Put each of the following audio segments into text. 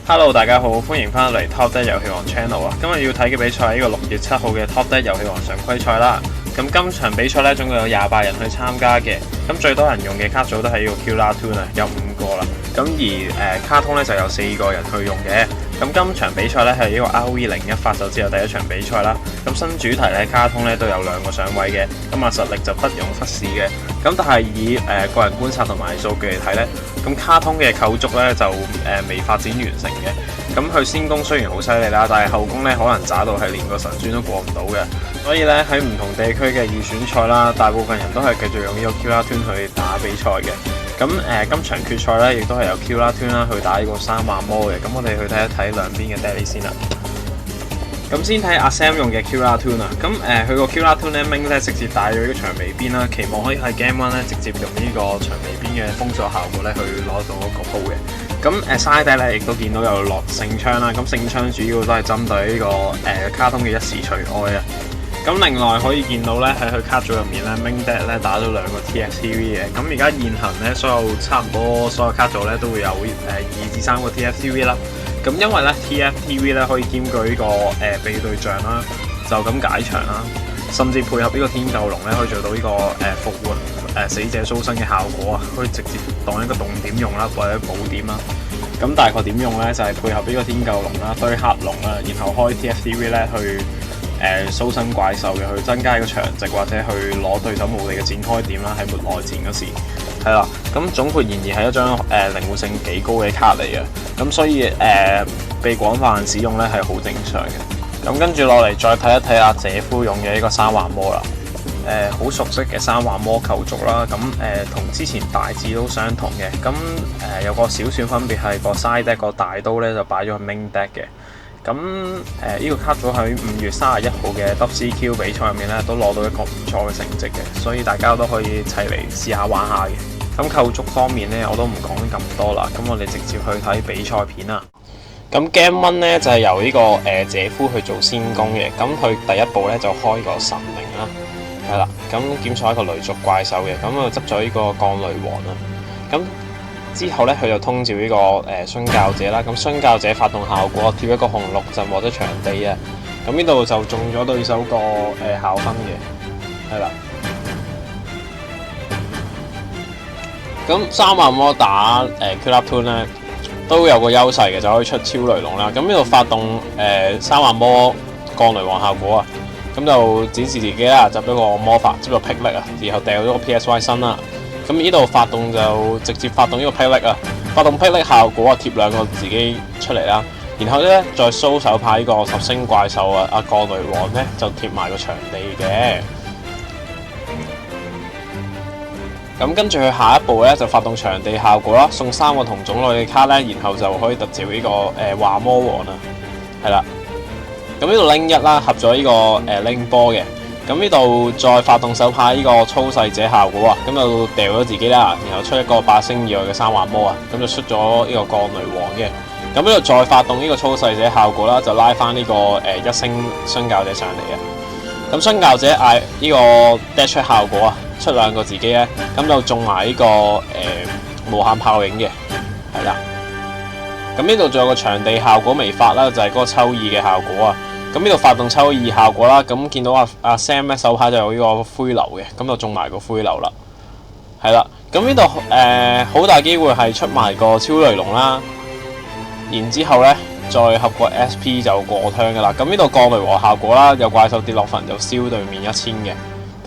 Hello，大家好，歡迎翻嚟 Top Deck 遊戲王 Channel 啊！今日要睇嘅比賽係呢個6月7號嘅 Top Deck 遊戲王常規賽啦。咁今場比賽咧總共有28人去參加嘅，咁最多人用嘅卡組都係呢個 Killer Toon 啊，有5個啦。咁而卡通咧就有4個人去用嘅。咁今場比賽咧係呢個 RV01發售之後第一場比賽啦。咁新主題咧卡通咧都有2個上位嘅，咁實力就不容忽視嘅。咁但係以個人觀察同埋數據嚟睇咧，咁卡通嘅構築咧就未發展完成嘅。咁佢先攻雖然好犀利啦，但係後攻咧可能渣到係連個神尊都過唔到嘅。所以咧喺唔同地區嘅預選賽啦，大部分人都係繼續用呢個 Killer Toon 去打比賽嘅。咁今場決賽咧亦都係由 Killer Toon 啦去打呢個3萬魔嘅。咁我哋去睇一睇兩邊嘅 Daddy 先啦。咁先睇阿 Sam 用嘅 Killer Toon 啊，咁佢個 Killer Toon 咧 Ming 咧直接帶咗呢個長尾邊啦，期望可以喺 Game 1咧直接用呢個長尾邊嘅封鎖效果咧去攞到嗰個鋪嘅。咁side deck 咧亦都見到有落聖槍啦，咁聖槍主要都係針對呢個卡通嘅一時除哀啊。咁另外可以見到咧喺佢卡組入面咧 Ming deck 咧打咗2個 TFTV 嘅，咁而家現行咧差唔多所有卡組咧都會有2至3個 TFTV 啦。咁因為咧 TFTV 咧可以兼具呢個秘對象啦，就咁解場啦，甚至配合呢個天救龍咧可以做到呢個復活死者蘇生嘅效果啊，可以直接當一個動點用啦，或者補點啦。咁大概點用咧就係配合呢個天救龍啦，堆黑龍啦，然後開 TFTV 咧去蘇生怪獸嘅，去增加呢個場值或者去攞對手無力嘅展開點啦，喺末內戰嗰時。係啦，咁總括而言係一張靈活性幾高嘅卡嚟嘅，咁所以被廣泛使用咧係好正常嘅。咁跟住落嚟再睇一睇阿姐夫用嘅呢個3環魔啦，好熟悉嘅3環魔構築啦，咁同之前大致都相同嘅，咁有個小小分別係個 side deck 個大刀咧就擺咗去 Main deck 嘅。咁呢個卡組喺5月31號嘅 WCQ 比賽入面咧都攞到一個唔錯嘅成績嘅，所以大家都可以一齊嚟試下玩下嘅。咁構築方面咧，我都唔講咁多啦，咁我哋直接去睇比賽片啦。咁 Game 1咧就係由呢個姐夫去做先攻嘅，咁佢第一步咧就開個神靈啦，係啦，咁檢索一個雷族怪獸嘅，咁就執咗呢個降雷王啦。咁之後咧佢就通召呢個殉教者啦，咁殉教者發動效果，貼一個紅綠陣獲得場地啊。咁呢度就中咗對手個校分嘅，係啦。咁3萬魔打Killer Toon 咧都有個優勢嘅，就可以出超雷龍啦。咁呢度發動3萬魔降雷王效果啊，咁就展示自己啦，執咗個魔法，執咗霹靂啊，然後掉咗個 PSY 身啦。咁呢度發動就直接發動呢個霹靂啊，發動霹靂效果啊，貼2個自己出嚟啦。然後咧再蘇手派呢個10星怪獸啊，阿降雷王咧就貼埋個場地嘅。咁跟住佢下一步咧就發動場地效果啦，送3個同種類嘅卡咧，然後就可以特召呢個華魔王啦，係啦。咁呢度拎1啦，合咗呢個拎波嘅。咁呢度再發動手派呢個操勢者效果啊，咁就掉咗自己啦，然後出一個8星以外嘅3環魔啊，咁就出咗呢個降雷王嘅。咁呢度再發動呢個操勢者效果啦，就拉翻呢個1星殉教者上嚟嘅。咁殉教者嗌呢個 dash 效果啊，出2個自己咧，咁就中埋呢個無限炮影嘅，係啦。咁呢度仲有個場地效果未發啦，就係嗰個秋意嘅效果啊。咁呢度發動秋意效果啦，咁見到阿 Sam 咧手牌就有呢個灰流嘅，咁就中埋個灰流啦，係啦。咁呢度好大機會係出埋個超雷龍啦，然之後咧再合個 SP 就過turn噶啦。咁呢度降雷王效果啦，有怪獸跌落墳就燒對面1000嘅，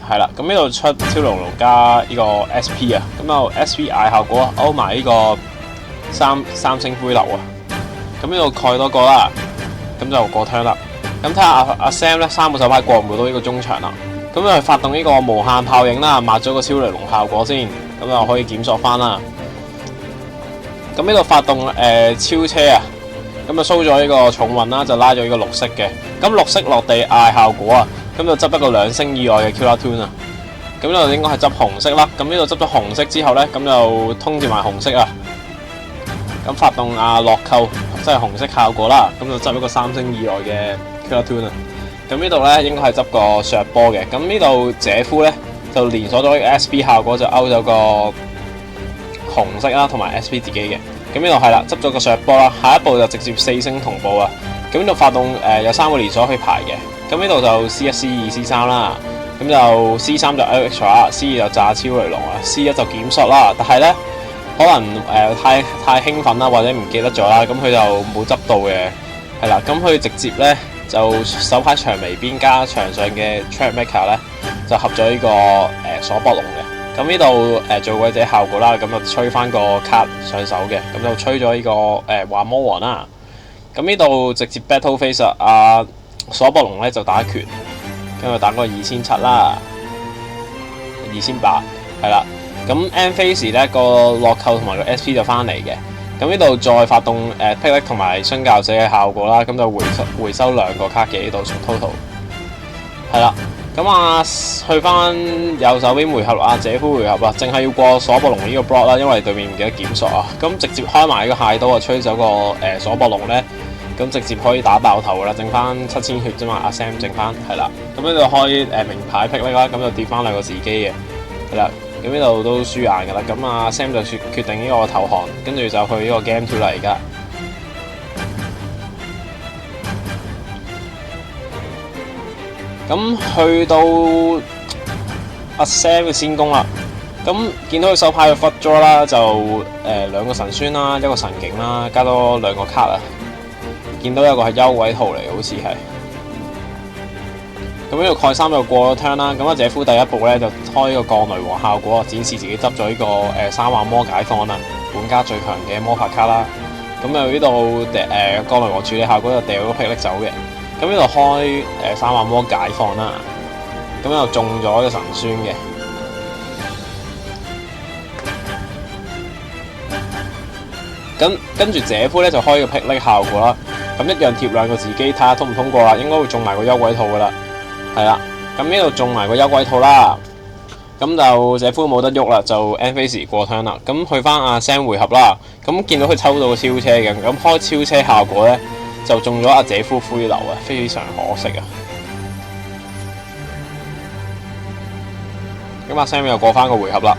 係啦。咁呢度出超雷龍加呢個 SP 啊，咁就 SP 嗌效果勾埋呢個三星灰流啊。咁呢度蓋多個啦，咁就過turn啦。咁睇下阿 Sam 咧3個手牌過唔過到呢個中場啦，咁就發動呢個無限炮影啦，抹咗個超雷龍效果先，咁就可以檢索翻啦。咁呢度發動超車啊，咁就蘇咗呢個重運啦，就拉咗呢個綠色嘅。咁綠色落地嗌效果啊，咁就執一個2星以外嘅 Killer Toon 啊。咁呢度應該係執紅色啦，咁呢度執咗紅色之後咧，咁就通知埋紅色啊。咁發動落扣，即係紅色效果啦，咁就執一個3星以外嘅Killer Toon 啊。咁呢度咧應該係執個削波嘅。咁呢度姐夫咧就連鎖咗呢個 SP 效果，就勾咗個紅色啦，同埋 SP 自己嘅。咁呢度係啦，執咗個上波啦，下一步就直接4星同步啊。咁呢度發動有3個連鎖去排嘅，咁呢度就 C1、C2、C3 啦。咁就 C3 就 LHR，C2 就炸超雷龍啊，C1 就檢索啦。但係咧可能太興奮啦，或者唔記得咗啦，咁佢就冇執到嘅，係啦。咁佢直接咧就手牌長眉邊加場上嘅 Trackmaker 咧就合咗呢個鎖博龍嘅。咁呢度做鬼者效果啦，咁就吹翻個卡上手嘅，咁就吹咗呢個幻魔王啦。咁呢度直接 Battle Phase 啊，鎖博龍咧就打拳。咁就打個2700啦，2800係啦。咁 End Phase 咧個落扣同埋個 SP 就翻嚟嘅。咁呢度再發動霹靂同埋殉教者嘅效果啦，咁就回收2個卡嘅呢度 total 係啦。咁去翻右手邊回合姐夫回合啊，淨係要過鎖博龍呢個 block 啦，因為對面唔記得檢索啊。咁直接開埋呢個蟹刀啊，吹走個鎖博龍咧。咁直接可以打爆頭噶啦，剩翻7000血啫嘛。阿 Sam 剩翻係啦，咁呢度開名牌霹靂啦，咁就跌翻2個自己嘅係啦。咁呢度都輸硬噶啦，咁阿 Sam 就決定呢個投降，跟住就去呢個 Game 2啦而家。咁去到阿 Sam 嘅先攻啦，咁見到佢手牌嘅 Fut Draw 啦，就2個神宣啦，1個神警啦，加多2個卡啊。見到有個係幽鬼圖嚟，好似係。咁呢度蓋3就過咗 turn 啦。咁姐夫第一步咧就開呢個降雷王效果，展示自己執咗呢個3幻魔解放啦，本家最強嘅魔法卡啦。咁又呢度降雷王處理效果就掉咗霹靂走嘅。咁呢度開3幻魔解放啦。咁又中咗個神宣嘅。跟住姐夫咧就開個霹靂效果啦。咁一樣貼2個自己，睇下通唔通過啦，應該會中埋個幽鬼套噶啦，係啦。咁呢度中埋個幽鬼套啦，咁就姐夫冇得喐啦，就 End Phase 過 turn 啦。咁去翻阿 Sam 回合啦，咁見到佢抽到個超車嘅，咁開超車效果咧就中咗阿姐夫灰流啊，非常可惜啊。咁阿 Sam 又過翻個回合啦，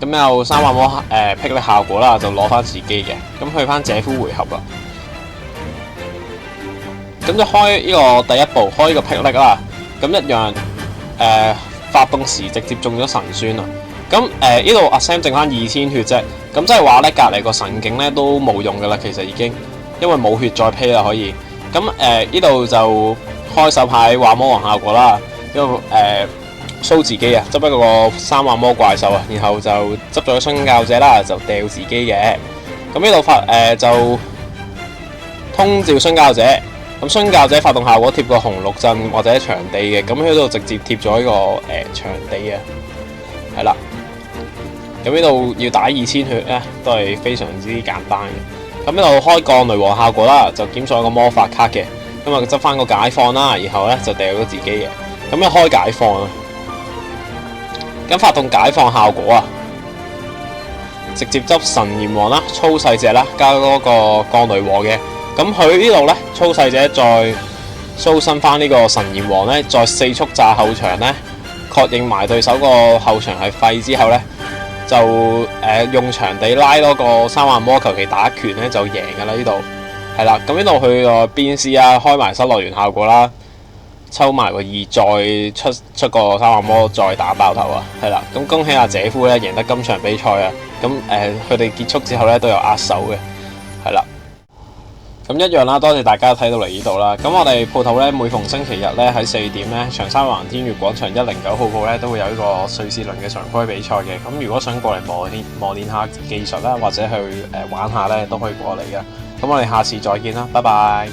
咁又3幻魔霹靂效果啦，就攞翻自己嘅，咁去翻姐夫回合啦。咁就開呢個第一步，開呢個霹靂啦。咁一樣發動時直接中咗神宣啦。咁呢度阿 Sam 剩翻2000血啫。咁即係話咧，隔離個神警咧都冇用噶啦，其實已經，因為冇血再披啦可以。咁呢度就開手牌幻魔王效果啦，因為show自己啊，執一個3幻魔怪獸啊，然後就執咗殉教者啦，就掉自己嘅。咁呢度就通召殉教者。咁殉教者發動效果貼個紅綠陣或者場地嘅，咁喺度直接貼咗呢個場地啊，係啦。咁呢度要打2000血咧，都係非常之簡單嘅。咁呢度開降雷王效果啦，就檢索一個魔法卡嘅，咁啊執翻個解放啦，然後咧就掉咗自己嘅。咁一開解放啊，咁發動解放效果啊，直接執神炎王啦，粗細隻啦，加嗰個降雷王嘅。咁佢呢度咧，粗細者再蘇身翻呢個神炎王咧，再4速炸後場咧，確認埋對手個後場係廢之後咧，就用場地拉多個3幻魔，求其打拳咧就贏噶啦呢度，係啦。咁呢度佢個變試啊，開埋失樂園效果啦，抽埋個2，再出個3幻魔，再打爆頭啊，係啦。咁恭喜阿姐夫咧贏得今場比賽啊！咁佢哋結束之後咧都有握手嘅，係啦。咁一樣啦，多謝大家睇到嚟呢度啦。咁我哋鋪頭咧每逢星期日咧喺4點咧，長沙灣天悅廣場109號鋪咧都會有呢個瑞士輪嘅常規比賽嘅。咁如果想過嚟磨練下技術啦，或者去玩下咧，都可以過嚟嘅。咁我哋下次再見啦，拜拜。